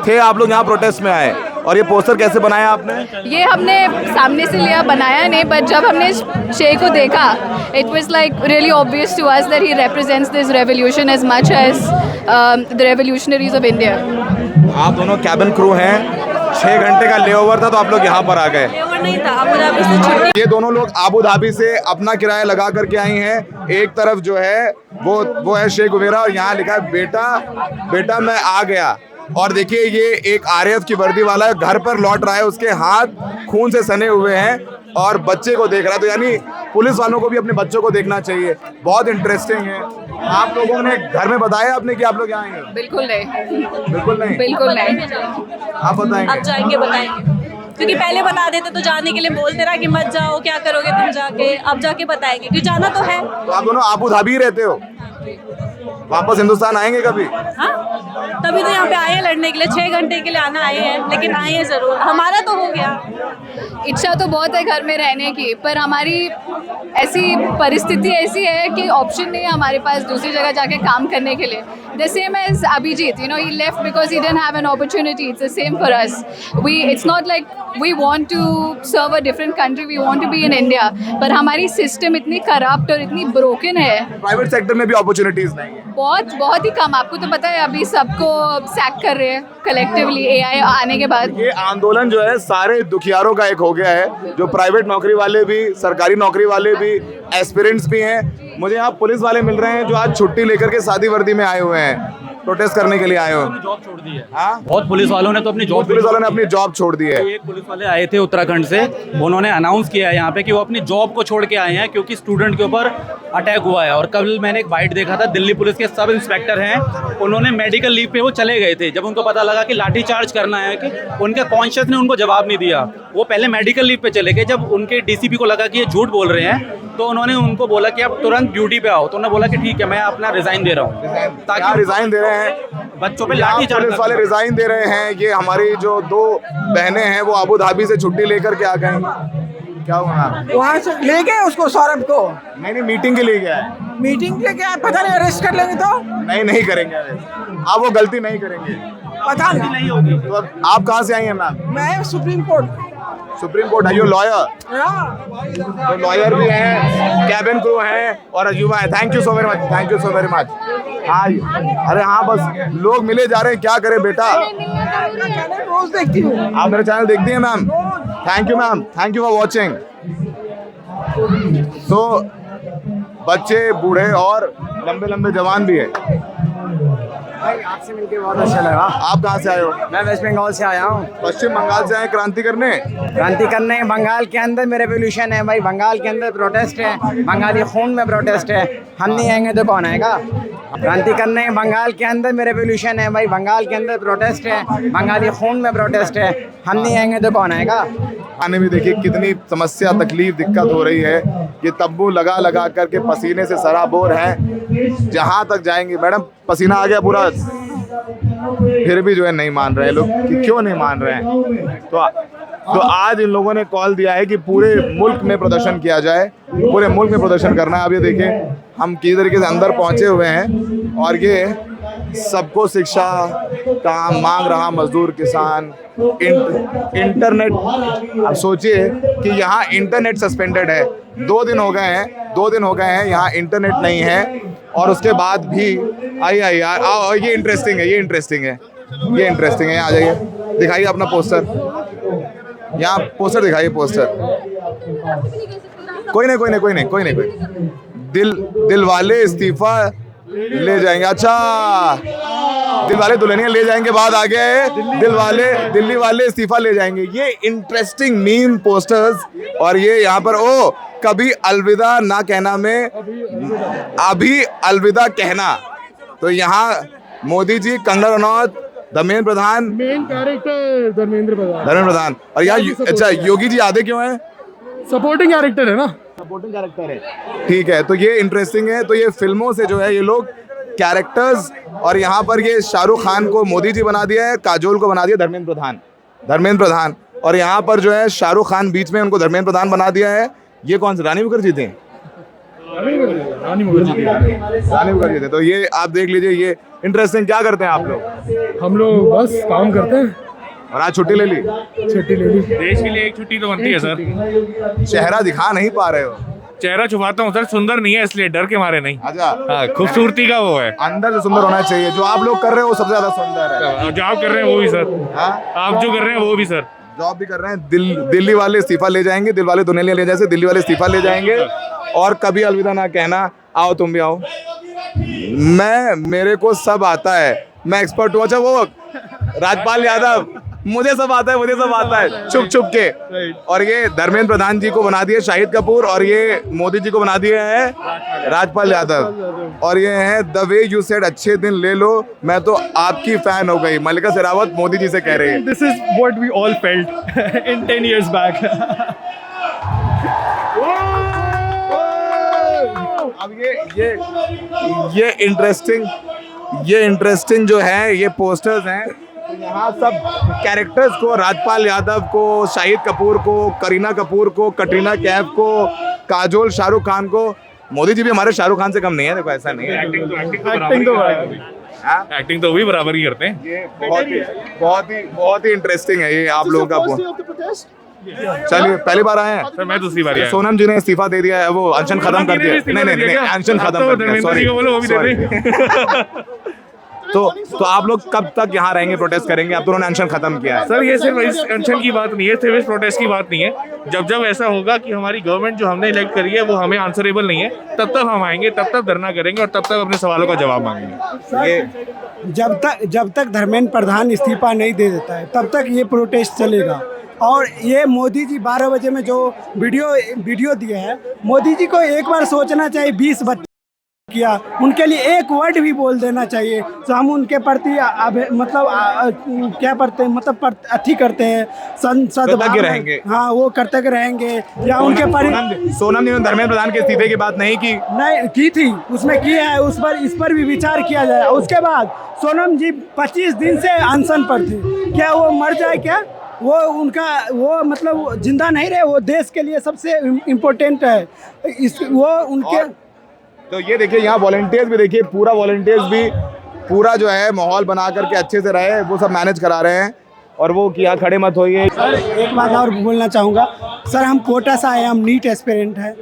थे आप लोग यहाँ प्रोटेस्ट में आए। और ये पोस्टर कैसे बनाया आपने? ये हमने सामने से लिया, बनाया नहीं, बट जब हमने शेख को देखा, it was like really obvious to us that he represents this revolution as much as the revolutionaries of India. आप दोनों कैबिन क्रू हैं, 6 घंटे का लेओवर था तो आप लोग यहाँ पर आ गए? लेओवर नहीं था, अबू धाबी से छुट्टी। ये दोनों लोग अबू धाबी से अपना किराया लगा करके आई हैं। एक तरफ जो है वो है शेख उमेरा और यहाँ लिखा है बेटा मैं आ गया। और देखिए, ये एक आरएएफ की वर्दी वाला है, घर पर लौट रहा है, उसके हाथ खून से सने हुए हैं और बच्चे को देख रहा है। तो यानी पुलिस वालों को भी अपने बच्चों को देखना चाहिए। बहुत इंटरेस्टिंग है। आप लोगों ने घर में बताया आपने कि आप लोग यहाँ आए हैं? बिल्कुल नहीं, बिल्कुल नहीं। बिल्कुल नहीं। आप बताएंगे? अब जाएंगे, बताएंगे, क्योंकि पहले बता देते तो जाने के लिए बोलते रहा कि मत जाओ, क्या करोगे तुम जाके। अब जाके बताएंगे कि जाना तो है। तो आप दोनों अबू धाबी रहते हो? वापस हिंदुस्तान आएंगे कभी? हाँ, तभी तो यहाँ पे आए हैं लड़ने के लिए। 6 घंटे के लिए आना आए हैं, लेकिन आए हैं ज़रूर। हमारा तो हो गया। इच्छा तो बहुत है घर में रहने की, पर हमारी ऐसी परिस्थिति ऐसी है कि ऑप्शन नहीं है हमारे पास दूसरी जगह जाके काम करने के लिए। The same as Abhijit, you know, he left because he didn't have an opportunity. It's the same for us. It's not like we want to serve a different country, we want to be in India, पर हमारी system इतनी corrupt और इतनी broken है। Private sector में भी opportunities नहीं है? बहुत ही कम। आपको तो पता है, अभी सबको सैक कर रहे हैं कलेक्टिवली एआई आने के बाद। ये आंदोलन जो है सारे दुखियारों का एक हो गया है, जो प्राइवेट नौकरी वाले भी, सरकारी नौकरी वाले भी, एस्पिरेंट्स भी हैं। मुझे यहाँ पुलिस वाले मिल रहे हैं जो आज छुट्टी लेकर के शादी वर्दी में आए हुए हैं, प्रोटेस्ट करने के लिए आए हो। जॉब छोड़ दी है। हाँ? बहुत पुलिस वालों ने तो अपनी जॉब पुलिस वालों ने अपनी जॉब छोड़ दी है। एक पुलिस वाले आए थे उत्तराखंड से, उन्होंने अनाउंस किया है यहाँ पे कि वो अपनी जॉब को छोड़ के आए हैं क्योंकि स्टूडेंट के ऊपर अटैक हुआ है। और कल मैंने एक बाइट देखा था, दिल्ली पुलिस के सब इंस्पेक्टर हैं, उन्होंने मेडिकल लीव पे वो चले गए थे। जब उनको पता लगा कि लाठी चार्ज करना है, कि उनके कॉन्शियस ने उनको जवाब नहीं दिया, वो पहले मेडिकल लीव पे चले गए। जब उनके डीसीपी को लगा कि ये झूठ बोल रहे हैं तो उन्होंने उनको बोला कि आप तुरंत ड्यूटी पे आओ। तो उन्होंने बोला कि ठीक है, मैं अपना रिजाइन दे रहा हूँ। ताकि रिजाइन दे रहे हैं, बच्चों पे लाठी चार्ज पुलिस वाले रिजाइन दे रहे हैं। ये हमारी जो 2 बहनें हैं वो अबू धाबी से छुट्टी लेकर के आ गए। क्या हुआ? वहाँ से ले गए उसको, सौरभ को। नहीं, मीटिंग के लिए गया है। मीटिंग के क्या पता नहीं, अरेस्ट कर लेंगे तो? नहीं करेंगे, आप वो गलती नहीं करेंगे, पता नहीं होगी। तो अब आप कहाँ से आई हैं मैम? मैं सुप्रीम कोर्ट। सुप्रीम कोर्ट है, यू लॉयर? तो लॉयर भी हैं, कैबिन क्रू हैं और युवा है। Thank you so very much, thank you so very much. हाँ, अरे हाँ, बस लोग मिले जा रहे हैं, क्या करें बेटा। रोज देखती हूँ। आप मेरा चैनल देखती हैं ma'am? Thank you ma'am, thank you for watching. तो बच्चे, बूढ़े और लंबे लंबे जवान भी है। भाई आपसे मिलकर बहुत अच्छा लगा। आप कहाँ से आए हो? मैं वेस्ट बंगाल से आया हूँ। पश्चिम बंगाल से आए क्रांति करने? क्रांति करने बंगाल के अंदर में रेवोल्यूशन है भाई, बंगाल के अंदर प्रोटेस्ट है, बंगाली खून में प्रोटेस्ट है। हम नहीं आएंगे तो कौन आएगा? क्रांति करने बंगाल के अंदर में रेवोल्यूशन है भाई, बंगाल के अंदर प्रोटेस्ट है, बंगाली खून में प्रोटेस्ट है। हम नहीं आएंगे तो कौन आएगा? आने में देखिए कितनी समस्या, तकलीफ, दिक्कत हो रही है। ये तब्बू लगा लगा करके पसीने से सराबोर हैं। जहाँ तक जाएंगे, मैडम पसीना आ गया पूरा, फिर भी जो है नहीं मान रहे लोग। कि क्यों नहीं मान रहे हैं? तो आज इन लोगों ने कॉल दिया है कि पूरे मुल्क में प्रदर्शन किया जाए, पूरे मुल्क में प्रदर्शन करना है। अब ये देखें हम किस तरीके से अंदर पहुंचे हुए हैं और ये सबको शिक्षा का मांग रहा मजदूर, किसान, इंटरनेट। अब सोचिए कि यहाँ इंटरनेट सस्पेंडेड है, 2 दिन हो गए हैं यहाँ इंटरनेट नहीं है। और उसके बाद भी आइए यार, आओ, ये इंटरेस्टिंग है, ये इंटरेस्टिंग है। आ जाइए, दिखाइए अपना पोस्टर, यहाँ पोस्टर दिखाइए, पोस्टर। कोई नहीं। दिल वाले इस्तीफा ले जाएंगे। अच्छा, दिल वाले दुल्हनिया ले जाएंगे, बाद आ गया है दिल्ली वाले इस्तीफा ले जाएंगे। ये इंटरेस्टिंग मीम पोस्टर्स, और ये यहाँ पर ओ कभी अलविदा ना कहना में अभी अलविदा कहना। तो यहाँ मोदी जी, कंगना रनौत, धर्मेंद्र प्रधान, मेन कैरेक्टर धर्मेंद्र प्रधान, और यहाँ अच्छा योगी जी आधे क्यों हैं? सपोर्टिंग कैरेक्टर है ना, सपोर्टिंग कैरेक्टर है। ठीक है, तो ये इंटरेस्टिंग है। तो ये फिल्मों से जो है ये लोग कैरेक्टर्स, और यहाँ पर ये शाहरुख खान को मोदी जी बना दिया है, काजोल को बना दिया धर्मेंद्र प्रधान, और यहाँ पर जो है शाहरुख खान बीच में उनको धर्मेंद्र प्रधान बना दिया है। ये कौन से रानी मुखर्जी थे? रानी मुखर्जी थे। तो ये आप देख लीजिए, ये इंटरेस्टिंग। क्या करते हैं आप लोग? हम लोग बस काम करते हैं। और आज छुट्टी ले ली? देश के लिए एक छुट्टी तो बनती है सर। चेहरा दिखा नहीं पा रहे हो? चेहरा छुपाता हूँ सर, सुंदर नहीं है इसलिए, डर के मारे नहीं। अच्छा, हाँ, खूबसूरती का वो है, अंदर से सुंदर होना चाहिए। जो आप लोग कर रहे हो वो सबसे ज्यादा सुंदर है। जो आप कर रहे हैं वो भी सर। हाँ? आप जो कर रहे हैं वो भी सर। जॉब भी कर रहे हैं। दिल्ली वाले इस्तीफा ले जाएंगे, दिल वाले दुल्हनिया ले जाएंगे, दिल्ली वाले इस्तीफा ले जाएंगे, और कभी अलविदा ना कहना। आओ तुम भी आओ। मेरे को सब आता है, मैं एक्सपर्ट हूँ। अच्छा वो राजपाल यादव, मुझे सब आता है छुप के। और ये धर्मेंद्र प्रधान जी को बना दिए शाहिद कपूर, और ये मोदी जी को बना दिया है राजपाल यादव। और ये है द वे यू सेड अच्छे दिन ले लो, मैं तो आपकी फैन हो गई। मल्लिका शेरावत मोदी जी से कह रही है, this is what we all felt in 10 years back. अब ये इंटरेस्टिंग जो है ये पोस्टर्स हैं। तो यहाँ सब कैरेक्टर्स को, राजपाल यादव को, शाहिद कपूर को, करीना कपूर को, कटरीना कैफ को, काजोल, शाहरुख खान को। मोदी जी भी हमारे शाहरुख खान से कम नहीं है, देखो ऐसा नहीं है। एक्टिंग तो वही बराबर ही करते हैं। ये बहुत ही इंटरेस्टिंग है ये आप लोगों का। चलिए, पहली बार आए हैं सर, मैं दूसरी बार आया। सोनम जी ने इस्तीफा दे दिया है, वो अनशन खत्म कर दिया। नहीं, अनशन खत्म कर दिया, सॉरी। तो आप लोग कब तक यहाँ रहेंगे, प्रोटेस्ट करेंगे? आप दोनों ने अनशन खत्म किया है। सर ये सिर्फ इस अनशन की बात नहीं है, सिर्फ इस प्रोटेस्ट की बात नहीं है। जब ऐसा होगा कि हमारी गवर्नमेंट जो हमने इलेक्ट करी है वो हमें आंसरेबल नहीं है, तब तक हम आएंगे, तब तक धरना करेंगे, और तब तक अपने सवालों का जवाब मांगेंगे। ये जब तक धर्मेंद्र प्रधान इस्तीफा नहीं दे देता है तब तक ये प्रोटेस्ट चलेगा। और ये मोदी जी 12 बजे में जो वीडियो दिए हैं, मोदी जी को एक बार सोचना चाहिए। 20 बच्चे किया, उनके लिए एक वर्ड भी बोल देना चाहिए। तो हम उनके प्रति अथी करते हैं, कृतज्ञ रहेंगे। हाँ, वो कृतज्ञ रहेंगे। या उनके सोनम जी ने धर्मेंद्र प्रधान के इस्तीफे की बात नहीं की थी, उसमें किया है, इस पर भी विचार किया जाए। उसके बाद सोनम जी 25 दिन से अनशन पर थी, क्या वो मर जाए? क्या वो मतलब जिंदा नहीं रहे? वो देश के लिए सबसे इम्पोर्टेंट है। तो ये देखिए, यहाँ वॉलंटियर्स भी देखिए, पूरा जो है माहौल बना करके अच्छे से रहे, वो सब मैनेज करा रहे हैं। और वो किया, खड़े मत होइए। एक बात और बोलना चाहूँगा सर, हम कोटा से आए, हम नीट एस्पिरेंट है,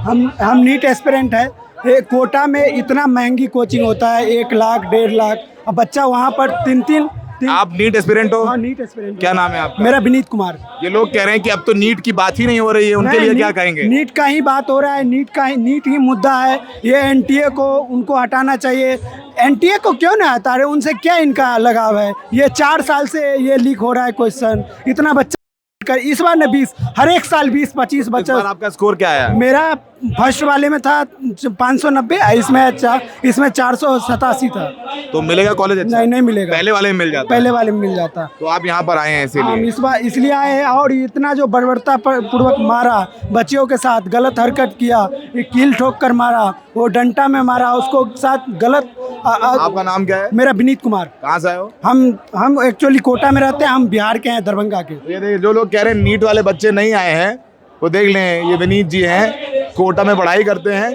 हम नीट एस्पिरेंट है। कोटा में इतना महंगी कोचिंग होता है, 1 लाख 1.5 लाख। अब बच्चा वहाँ पर तीन आप नीट एस्पिरेंट हो? हाँ, नीट एस्पिरेंट। क्या नाम है आपका? मेरा विनीत कुमार। ये लोग कह रहे हैं कि अब तो नीट की बात ही नहीं हो रही है, उनके लिए क्या कहेंगे? नीट का ही बात हो रहा है, नीट ही मुद्दा है। ये एनटीए को उनको हटाना चाहिए। एनटीए को क्यों ना हटा रहे? उनसे क्या इनका लगाव है? ये 4 साल से ये लीक हो रहा है क्वेश्चन, इतना बच्चा इस बार ने 20, हर एक साल 20-25 बच्चा। आपका स्कोर क्या है? मेरा फर्स्ट वाले में था 590, इसमें 487 था। तो मिलेगा कॉलेज? अच्छा, नहीं मिलेगा। पहले वाले में मिल जाता? पहले वाले में मिल जाता। तो आप यहाँ पर आए हैं इसीलिए? इस बार इसलिए आए हैं। और इतना जो बर्बरता पूर्वक मारा, बच्चियों के साथ गलत हरकत किया, कील ठोक कर मारा, वो डंडा में मारा, उसको साथ गलत। आपका नाम क्या है? मेरा विनीत कुमार। कहाँ से आए हो? हम एक्चुअली कोटा में रहते हैं, हम बिहार के हैं, दरभंगा के। ये जो लोग कह रहे हैं नीट वाले बच्चे नहीं आए हैं, वो देख लें, ये विनीत जी हैं, कोटा में पढ़ाई करते हैं।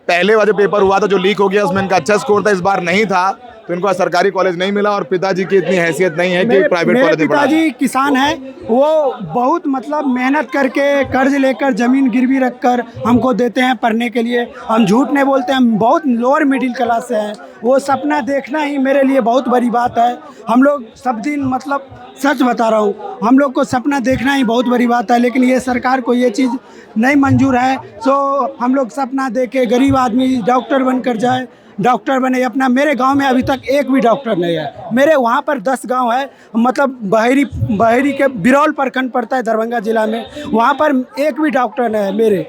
पहले वाला पेपर हुआ था जो लीक हो गया, उसमें इनका अच्छा स्कोर था, इस बार नहीं था, तो इनको सरकारी कॉलेज नहीं मिला। और पिताजी की इतनी हैसियत नहीं है कि प्राइवेट कॉलेज में पढ़ा। पिताजी किसान है, वो बहुत मतलब मेहनत करके कर्ज लेकर जमीन गिरवी रखकर हमको देते हैं पढ़ने के लिए। हम झूठ नहीं बोलते, हम बहुत लोअर मिडिल क्लास से हैं। वो सपना देखना ही मेरे लिए बहुत बड़ी बात है। हम लोग सब दिन मतलब सच बता रहा हूँ, हम लोग को सपना देखना ही बहुत बड़ी बात है, लेकिन ये सरकार को ये चीज़ नहीं मंजूर है। सो हम लोग सपना देखे गरीब आदमी डॉक्टर बनकर जाए, डॉक्टर बने अपना। मेरे गांव में अभी तक एक भी डॉक्टर नहीं है। मेरे वहाँ पर 10 गांव है, मतलब बहेरी के बिरौल प्रखंड पड़ता है दरभंगा जिला में, वहाँ पर एक भी डॉक्टर नहीं है।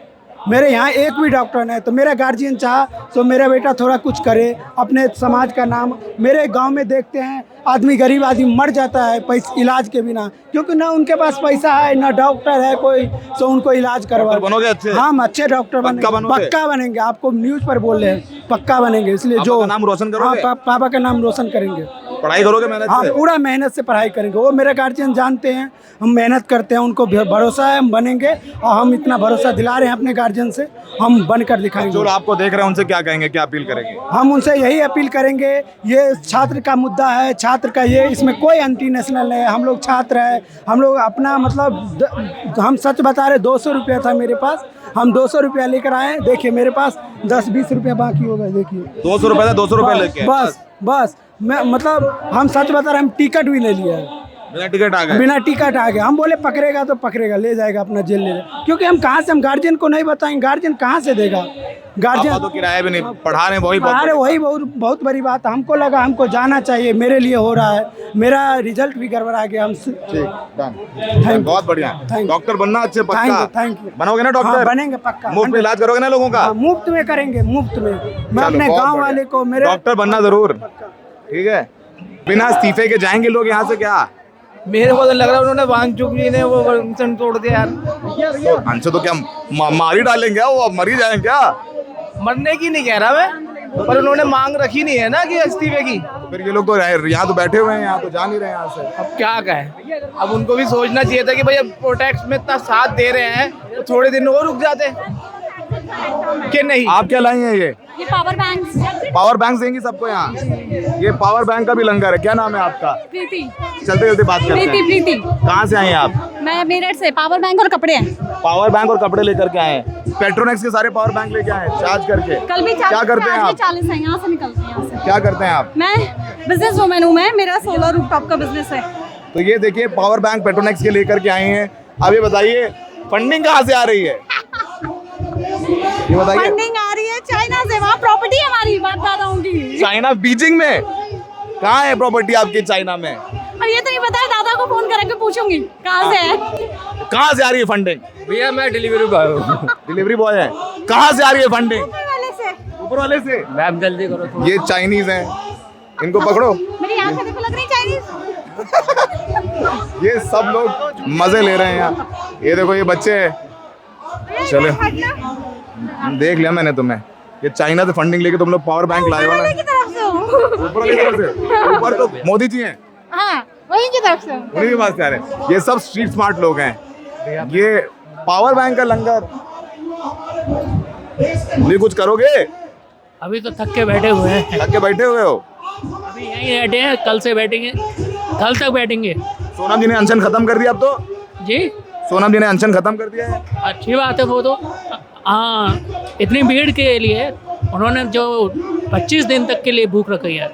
मेरे यहाँ एक भी डॉक्टर नहीं है। तो मेरा गार्जियन चाहा तो मेरा बेटा थोड़ा कुछ करे, अपने समाज का नाम। मेरे गांव में देखते हैं आदमी, गरीब आदमी मर जाता है पैसे इलाज के बिना, क्योंकि ना उनके पास पैसा है ना डॉक्टर है कोई, तो उनको इलाज करवा। बनोगे अच्छे? हाँ, हम अच्छे डॉक्टर बनेंगे, पक्का बनेंगे। आपको न्यूज़ पर बोल रहे हैं, पक्का बनेंगे। इसलिए जो नाम रोशन करोगे? हाँ, पापा का नाम रोशन करेंगे। पढ़ाई करोगे मेहनत हाँ, से? पूरा मेहनत से पढ़ाई करेंगे। वो मेरे गार्जियन जानते हैं हम मेहनत करते हैं, उनको भरोसा है हम बनेंगे, और हम इतना भरोसा दिला रहे हैं अपने गार्जियन से, हम बनकर दिखाएंगे। जो आपको देख रहे हैं उनसे क्या कहेंगे, क्या अपील करेंगे? हम उनसे यही अपील करेंगे, ये छात्र का मुद्दा है, छात्र का ये, इसमें कोई एंटी नेशनल नहीं है। हम लोग छात्र हैं, हम लोग अपना मतलब हम सच बता रहे, 200 रुपया था मेरे पास, हम 200 रुपया लेकर आए। देखिए मेरे पास 10-20 रुपया बाकी हो गए। देखिए 200 रुपये था, 200 रुपये लेके बस मैं मतलब हम सच बता रहे, हम टिकट भी ले लिया है। बिना टिकट आ गए? बिना टिकट आ गए। हम बोले पकड़ेगा तो पकड़ेगा, ले जाएगा अपना जेल ले जाएगा, क्योंकि हम कहाँ से, हम गार्जियन को नहीं बताएंगे, गार्जियन कहाँ से देगा? गार्जियन तो किराया भी नहीं, पढ़ा रहे वही बहुत बड़ी बात है। हमको लगा हमको जाना चाहिए, मेरे लिए हो रहा है, मेरा रिजल्ट भी गड़बड़ा गया। हम बहुत बढ़िया डॉक्टर बनना अच्छे, पक्का थैंक यू। बनोगे ना डॉक्टर? बनेंगे पक्का। मुफ्त में इलाज करोगे ना लोगों का? मुफ्त में करेंगे, मुफ्त में। मैं अपने गाँव वाले को मेरे डॉक्टर बनना जरूर, ठीक है? बिना इस्तीफे के जाएंगे लोग यहाँ से क्या? मेरे को तो लग रहा है उन्होंने वांगचुक जी ने वो अनशन तोड़ दिया यार। अनशन तो क्या मार ही डालेंगे, वो अब मर ही जाएंगे क्या? मरने की नहीं कह रहा मैं, पर उन्होंने मांग रखी नहीं है ना कि इस्तीफे की। फिर ये लोग तो यहाँ तो बैठे हुए हैं, यहाँ तो जा नहीं रहे यहाँ से। अब क्या कहें, अब उनको भी सोचना चाहिए था कि भैया प्रोटेक्ट में इतना साथ दे रहे हैं तो थोड़े दिन और रुक जाते कि नहीं। आप क्या लाई हैं? ये पावर बैंक। पावर बैंक देंगी सबको यहाँ? ये पावर बैंक का भी लंगर है। क्या नाम है आपका? प्रीति। चलते चलते बात करते हैं। प्रीति। कहाँ से आए हैं आप? मैं मेरठ से। पावर बैंक और कपड़े हैं। पावर बैंक और कपड़े लेकर के आए हैं। पेट्रोनेक्स के सारे पावर बैंक लेके आए हैं चार्ज करके। कल भी क्या करते हैं आप? 40 है, यहाँ से निकलते हैं। यहाँ से क्या करते हैं आप? मैं बिजनेस वुमेन हूँ। मैं, मेरा सोलर रूफटॉप का बिजनेस है। तो ये देखिए पावर बैंक पेट्रोनेक्स के लेकर के आए हैं। अब ये बताइए फंडिंग कहाँ से आ रही है? ये बताइए। फंडिंग आ रही है चाइना से, वहाँ प्रॉपर्टी है हमारी, बात बता दूंगी। चाइना, बीजिंग में? कहाँ है प्रॉपर्टी आपकी चाइना में? और ये तो नहीं पता है, दादा को फोन करके पूछूंगी कहाँ से है। कहाँ से आ रही है फंडिंग? भैया मैं डिलीवरी बॉय हूँ। डिलीवरी बॉय है। कहाँ से आ रही है फंडिंग? ऊपर वाले से। मैम जल्दी करो। ये चाइनीज हैं, इनको पकड़ो। मेरी आंखें देखो, लग रही चाइनीज। ये सब लोग मजे ले रहे हैं यहाँ। ये देखो ये बच्चे, चलो देख लिया मैंने तुम्हें। ये चाइना से फंडिंग लेके तुम लोग पावर बैंक लाए हो ना? ऊपर वाली तरफ से? ऊपर तो मोदी जी हैं। हाँ, वहीं की तरफ से। उन्हीं के पास से आ रहे हैं। ये सब स्ट्रीट स्मार्ट लोग हैं। ये पावर बैंक का लंगर। ये कुछ करोगे? अभी तो थक के बैठे हुए हैं। थक के बैठे हुए हो? अभी यहीं बैठे हैं, कल से बैठेंगे, कल तक बैठेंगे। सोनम जी ने अनशन खत्म कर दिया अब तो? जी, सोनम जी ने अनशन खत्म कर दिया है। अच्छी बात है वो तो। हाँ, इतनी भीड़ के लिए उन्होंने जो 25 दिन तक के लिए भूख रखी है,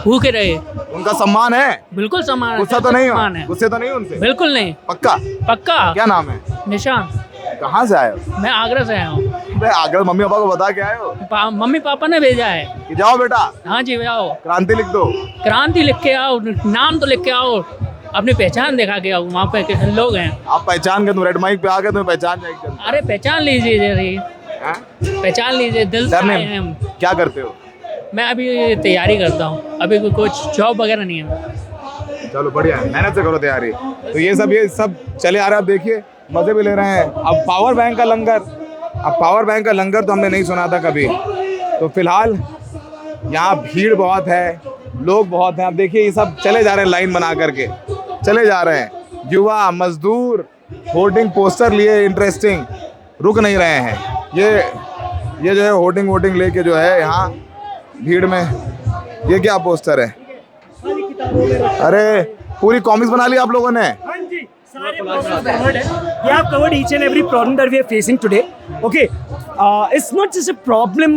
भूखे रहे। उनका सम्मान है? बिल्कुल सम्मान है। गुस्सा तो नहीं सम्मान है? गुस्से तो नहीं उनसे? बिल्कुल नहीं। पक्का? पक्का। क्या नाम है? निशान। कहाँ से आए हो? मैं आगरा से आया हूँ। आगरा मम्मी पापा को बता के आए हो? मम्मी पापा ने भेजा है कि जाओ बेटा। हाँ जी, जाओ क्रांति लिख दो। क्रांति लिख के आओ, नाम तो लिख के आओ, अपनी पहचान दिखा के आओ। वहाँ पे लोग हैं। आप पहचान के, तुम रेड माइक पे आ गए, तुम्हें पहचान जाएगी। अरे पहचान लीजिए जरी, पहचान लीजिए। दिल से आए हैं हम। क्या करते हो? मैं अभी तैयारी करता हूँ, अभी कुछ जॉब वगैरह नहीं है। चलो बढ़िया है, मेहनत से करो तैयारी। तो ये सब चले आ रहा है। आप देखिए मजे भी ले रहे हैं। अब पावर बैंक का लंगर, तो हमने नहीं सुना था कभी। तो फिलहाल यहाँ भीड़ बहुत है, लोग बहुत हैं। अब देखिए ये सब चले जा रहे हैं, लाइन बना करके चले जा रहे हैं। युवा मजदूर होर्डिंग पोस्टर लिए इंटरेस्टिंग रुक नहीं रहे हैं। ये जो है होर्डिंग लेके जो है यहाँ भीड़ में, ये क्या पोस्टर है? अरे पूरी कॉमिक्स बना ली आप लोगों ने? We have covered each and every problem that we are facing today. Okay, it's not just a problem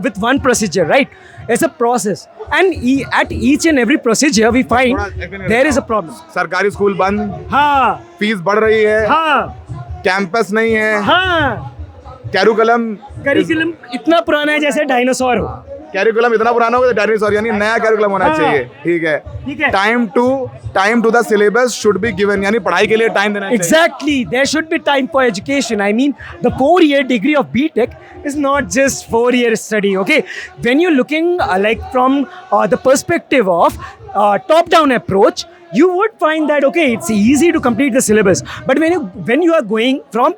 with one procedure, right? It's a process, and at each and every procedure we find there is a problem. सरकारी school बंद, हाँ, fees बढ़ रही है, हाँ, campus नहीं है, हाँ, करिकुलम इतना पुराना है जैसे डायनासोर हो। कैरिकुलम इतना पुराना होगा तो डायनासोर, यानी नया कैरिकुलम होना चाहिए। ठीक है। Time to the syllabus should be given, यानी पढ़ाई के लिए टाइम देना चाहिए। Exactly, there should be time for education. I mean, the 4-year degree of BTech is not just 4-year study. Okay, when you're looking like from the perspective of top-down approach, you would find that okay, it's easy to complete the syllabus. But when you are going from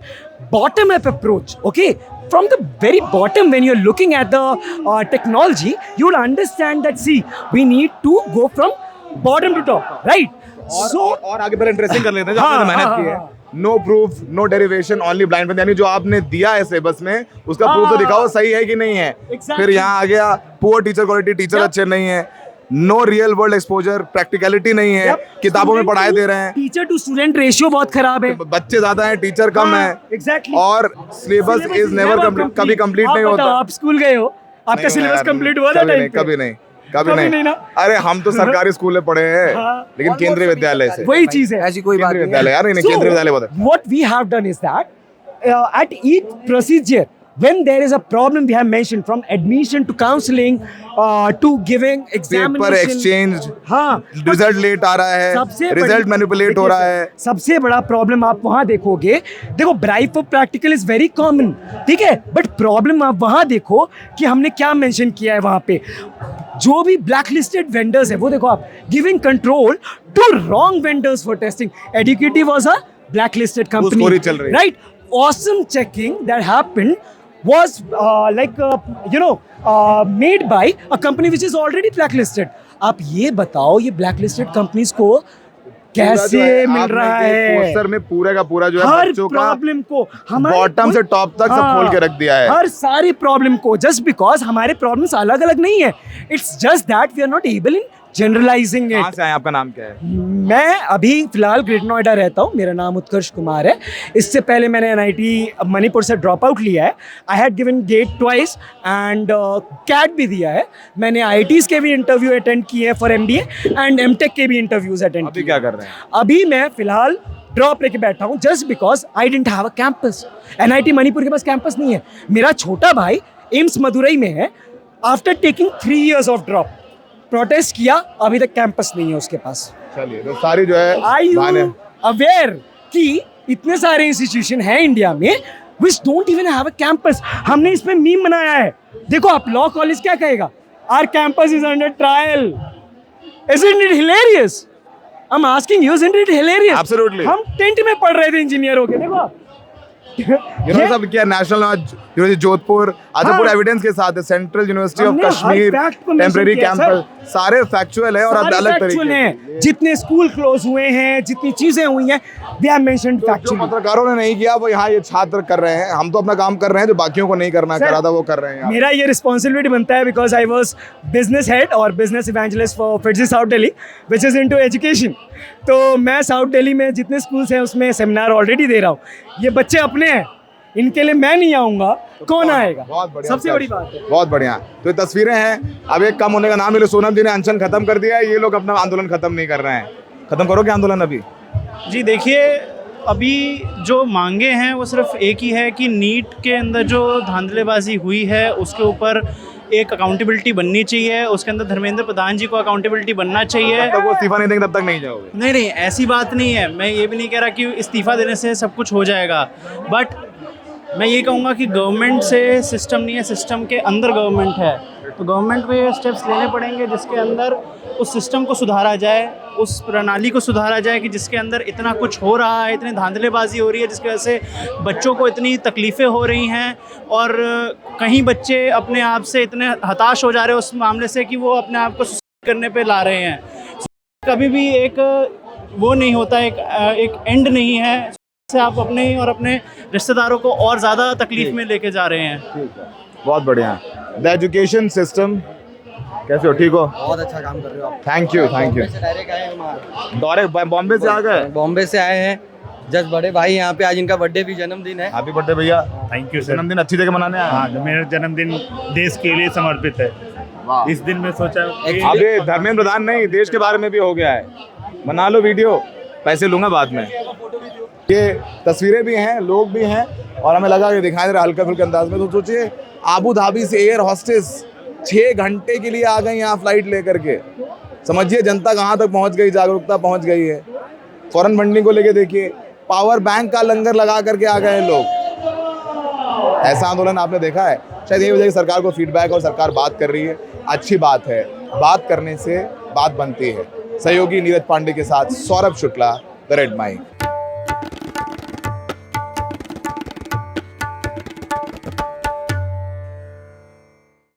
bottom-up approach, okay. From the very bottom, when you're looking at the technology, you will understand that see, we need to go from bottom to top, right? और आगे पहले interesting कर लेते हैं, जो आपने मेहनत की है। No proof, no derivation, only blind fact, यानी जो आपने दिया है सिलेबस में उसका प्रूफ तो दिखाओ सही है कि नहीं है। फिर यहाँ आ गया पुअर टीचर क्वालिटी, टीचर अच्छे नहीं है, no real world exposure, practicality नहीं है, किताबों में पढ़ाए दे रहे हैं, टीचर टू स्टूडेंट रेशियो बहुत खराब है, बच्चे ज्यादा हैं, टीचर कम है, एग्जैक्टली, और सिलेबस इज नेवर कंप्लीट, कभी कंप्लीट नहीं होता। आप स्कूल गए हो, आपका सिलेबस कंप्लीट हुआ था टाइम पे? कभी नहीं। अरे हम तो सरकारी स्कूल में पढ़े हैं, लेकिन केंद्रीय विद्यालय से। वही चीज है, ऐसी कोई बात नहीं विद्यालय यार, नहीं केंद्रीय विद्यालय बहुत है। What we have done is that at each procedure, when there is a problem, we have mentioned from admission to counseling to giving examination, paper exchange, हाँ, रिजल्ट लेट आ रहा है, रिजल्ट मैनिपुलेट हो रहा है। सबसे बड़ा प्रॉब्लम आप वहां देखोगे, देखो bribe for practical is very common, ठीक है, बट प्रॉब्लम आप वहां देखो कि हमने क्या मेंशन किया है वहां पे। जो भी ब्लैक लिस्टेड वेंडर्स है वो देखो आप, giving control to wrong vendors for testing. Educative was a black listed company, right? Awesome checking that happened was made by a company which is already blacklisted. आप ये बताओ, ये blacklisted companies को कैसे मिल रहा है? पोस्टर में पूरा का पूरा जो है हर बच्चों का प्रॉब्लम को, बॉटम से टॉप तक सब खोल के रख दिया है, हर सारी प्रॉब्लम को, जस्ट बिकॉज हमारे प्रॉब्लम्स अलग अलग नहीं है। It's just that we are not able in generalising it. कहाँ से आए, आपका नाम क्या है? मैं अभी फिलहाल ग्रेटर नोएडा रहता हूँ, मेरा नाम उत्कर्ष कुमार है। इससे पहले मैंने NIT मणिपुर से ड्रॉप आउट लिया है। I had given GATE twice and CAT भी दिया है। मैंने IITs के भी इंटरव्यू अटेंड किए हैं फॉर MBA एंड MTech के भी इंटरव्यूज अटेंड किए। अभी क्या कर रहे हैं? अभी मैं फिलहाल ड्रॉप लेके बैठा हूँ just because I didn't have a campus. NIT Manipur के पास कैंपस नहीं है। मेरा छोटा भाई एम्स मदुरई में है। After taking 3 years of drop protest किया, अभी तक कैंपस नहीं है उसके पास। चलिए, तो सारी जो है Are you aware कि इतने सारे इंस्टीट्यूशन हैं इंडिया में which don't even have a campus? हमने इस पे मीम बनाया है। देखो आप, लॉ कॉलेज क्या कहेगा? Our campus is under trial. Isn't it hilarious? I'm asking you, isn't it hilarious? Absolutely. हम टेंट में पढ़ रहे थे इंजीनियर होके, देखो आप। ये सब क्या, नेशनल यूनिवर्सिटी जोधपुर, अच्छा पूरा एविडेंस के साथ है, central university of Kashmir, temporary campus, सारे फैक्चुअल है और अलग तरीके हैं। जितने स्कूल क्लोज हुए हैं, जितनी चीजें हुई हैं, वी हैव मेंशन्ड फैक्चुअली। पत्रकारों ने नहीं किया वो यहाँ ये छात्र कर रहे हैं। हम तो अपना काम कर रहे हैं, जो बाकियों को नहीं करना करा था वो कर रहे हैं। मेरा ये रिस्पॉन्सिबिलिटी बनता है because I was business head और business evangelist for FITCI south Delhi which is into education. तो मैं साउथ दिल्ली में जितने स्कूल्स हैं उसमें सेमिनार ऑलरेडी दे रहा हूँ। ये बच्चे अपने हैं, इनके लिए मैं नहीं आऊँगा, कौन आएगा? बहुत बढ़िया, सबसे बड़ी बात है। बहुत बढ़िया। तो ये तस्वीरें हैं, अब एक कम होने का नाम ले। सोनम जी ने अनशन खत्म कर दिया है, ये लोग अपना आंदोलन खत्म नहीं कर रहे हैं। खत्म करो क्या आंदोलन अभी? जी देखिए, अभी जो मांगे हैं वो सिर्फ एक ही है कि नीट के अंदर जो धांधलेबाजी हुई है उसके ऊपर एक अकाउंटेबिलिटी बननी चाहिए। उसके अंदर धर्मेंद्र प्रधान जी को अकाउंटेबिलिटी बनना चाहिए। तब वो इस्तीफा नहीं देंगे तब तक नहीं जाओगे? नहीं, ऐसी बात नहीं है। मैं ये भी नहीं कह रहा कि इस्तीफा देने से सब कुछ हो जाएगा, बट मैं ये कहूँगा कि गवर्नमेंट से सिस्टम नहीं है, सिस्टम के अंदर गवर्नमेंट है। तो गवर्नमेंट को ये स्टेप्स लेने पड़ेंगे जिसके अंदर उस सिस्टम को सुधारा जाए, उस प्रणाली को सुधारा जाए कि जिसके अंदर इतना कुछ हो रहा है, इतनी धांधलेबाजी हो रही है, जिसकी वजह से बच्चों को इतनी तकलीफ़ें हो रही हैं और कहीं बच्चे अपने आप से इतने हताश हो जा रहे हैं उस मामले से कि वो अपने आप को सुसाइड करने पे ला रहे हैं। कभी भी एक वो नहीं होता, एक एंड नहीं है। से आप अपने और अपने रिश्तेदारों को और ज़्यादा तकलीफ में लेके जा रहे हैं। बहुत बढ़िया। द एजुकेशन सिस्टम कैसे हो? ठीक हो? बहुत अच्छा काम कर रहे हो आप। Thank you, thank you. Direct आए हम दौरे बॉम्बे से आ गए? बॉम्बे से आए हैं। जस्ट बड़े भाई यहाँ पे, आज इनका बर्थडे भी, जन्मदिन है। हैप्पी बर्थडे भैया। Thank you sir. जन्मदिन अच्छी जगह मनाने आए? हाँ, मेरा जन्मदिन देश के लिए समर्पित है। इस दिन में सोचा अभी धर्मेंद्र प्रधान नहीं, देश के बारे में भी हो गया है। बना लो वीडियो, पैसे लूंगा बाद में। ये तस्वीरें भी हैं, लोग भी हैं और हमें लगा कि दिखाई दे रहा हल्का फुल्का अंदाज में। तो सोचिए, आबू धाबी से एयर हॉस्टेस 6 घंटे के लिए आ गए यहाँ फ्लाइट लेकर के। समझिए जनता कहाँ तक पहुँच गई, जागरूकता पहुँच गई है। फॉरेन फंडिंग को लेके देखिए, पावर बैंक का लंगर लगा करके आ गए लोग। ऐसा आंदोलन आपने देखा है? शायद यही वजह से सरकार को फीडबैक और सरकार बात कर रही है। अच्छी बात है, बात करने से बात बनती है। सहयोगी नीरज पांडे के साथ Saurabh Shukla, the red mic.